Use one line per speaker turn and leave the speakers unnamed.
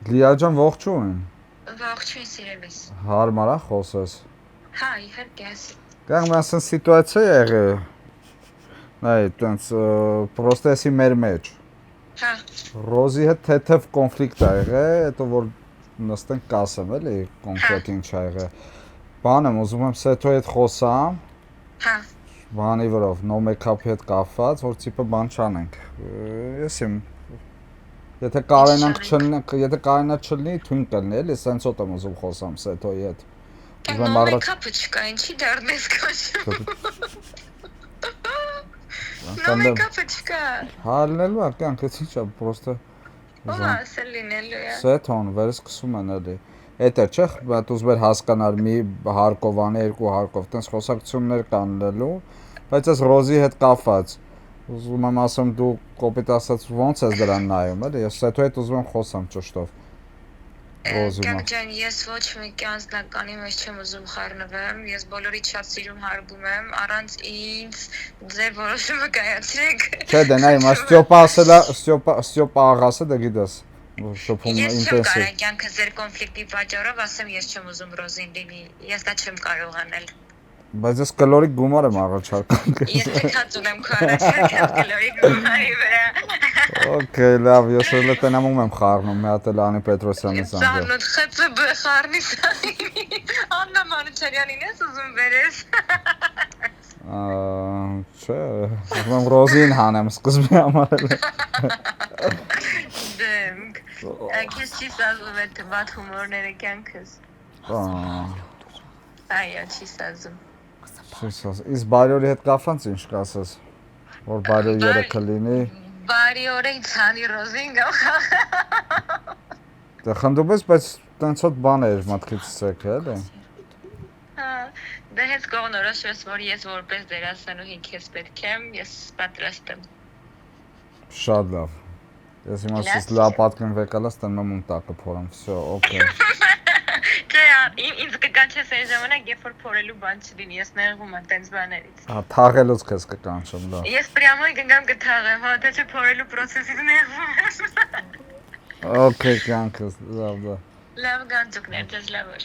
Լիաջան ողջույն։
Ողջույն սիրելիս։
Հարմար է խոսես։
Հա, իհարկե ասի։
Կան մասն սիտուացիա եղել։ Նայ, տենց պրոստեսի մեր մեջ։
Հա։
Ռոզի հետ թեթև կոնֆլիկտ ա եղել, հետո որ նստենք կասեմ, էլի, կոնկրետ ինչ ա եղել։ Բան եմ ուզում եմ Սեթոյի հետ խոսամ։
Հա։
Բանի վրով, no make-up-ի հետ կապված, որ տիպը բան չանենք։ Ես եմ Եթե կարենանք չլինի, թույն կլինի, էլի, սենց ոտ եմ ուզում խոսամ Սեթոյի հետ։
No make-up-ը չկա, ինչի դարնես կաշում։ No make-up-ը չկա։
Հալնելու ա, կյանք, ես ինչ ա, պրոստը։
Ո՞վ ասել լինելու է։
Սեթոն, վերսկսում են էլի։ Էդ է, չէ, բայց ուզում էր հասկանալ մի հարկով անի, երկու հարկով, տենց խոսակցություններ կան լելու, բայց ես Ռոզի հետ կապված։ Ուզում եմ ասեմ դու կոպիտ ասած ոնց ես դրան նայում, էլի, ես Սեթոյի հետ ուզում եմ խոսամ ճշտով։
Կյանք ջան, ես ոչ մեկի անձնականի մեջ չեմ ուզում խառնվեմ, ես բոլորից շատ սիրում հարգում եմ, առանց ինձ ձեր որոշումը կայացրեք։
Չէ, դե նայ, մաս Ստյոպա ասելա, Ստյոպա աղասը դե գիտես, շփում
Ես չեմ
ինտենսիվ։
կարող կյանքը ձեր կոնֆլիկտի պատճառով ասեմ ես չեմ ուզում Ռոզին լինի, ես դա չեմ կարող անել։
Բայց ես կլորիկ գումար եմ առաջարկում։
Ես թքած ունեմ քո առաջարկած կլորիկ գումարի վրա։
Okay, լավ, ես էլ տնամում եմ խառնում, մի հատ էլ Անի Պետրոսյանի զանգը։
Ծանոթ ԽՑԲ խառնի սանի։ Աննա Մանուչարյանին ես ուզում վերես։
Չէ, ուզում եմ Ռոզին հանեմ սկզբի համար էլ։
Դեմք։ Քեզ չի սազում այդ վատ հումորները կյանքս։ Այո, չի սազում։
Իս բարյորի հետ կապված ինչ կասես, որ բարյոր երեքը լինի։
Բարի օրենք ցանի Ռոզին գամ։
Դե խնդրում ես, բայց տենց հոտ բան էր մտքից եկել, էլի։
Հա, դե հենց կողնորոշես, որ ես որպես դերասանուհի քեզ պետք եմ, ես պատրաստ եմ։
Շատ լավ։ Ես հիմա ես լավ պատկերն եկալս տնում եմ տակը փորեմ, всё, okay։
Չէ, ինձ կկանչես այն ժամանակ, երբ որ փորելու բան չլինի, ես նեղվում եմ տենց բաներից։
Հա, թաղելուց քեզ կկանչեմ, լավ։
Ես պրյամոյ կգամ կթաղեմ, հա, թե չէ փորելու process-ից նեղվում եմ։
Okay, կյանքս, լավ, լավ։
Լավ գանձուկներ, ձեզ լավ օր։